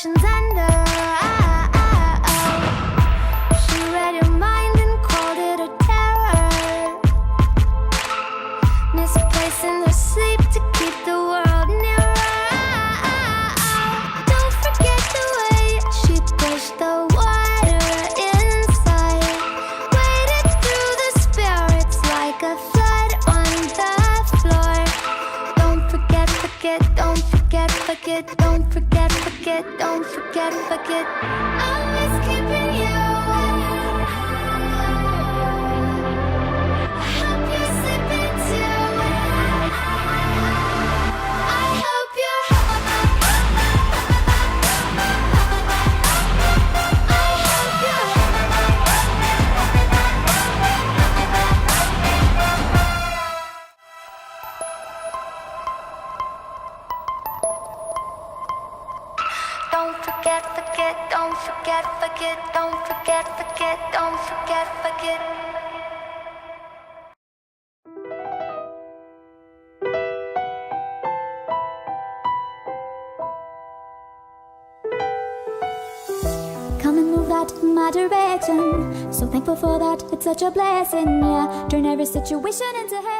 emotions under. She read your mind and called it a terror, misplacing her sleep to keep the world nearer. Don't forget the way she pushed the water inside, waded through the spirits like a flood on the floor. Don't forget, forget, don't forget, forget, don't forget, forget, don't forget, forget. I miss keeping you. I hope you're sleeping too. I hope you're. I hope you're. Don't forget, forget, don't forget, forget, don't forget, forget, don't forget, forget. Come and move that in my direction. So thankful for that, it's such a blessing, yeah. Turn every situation into heaven.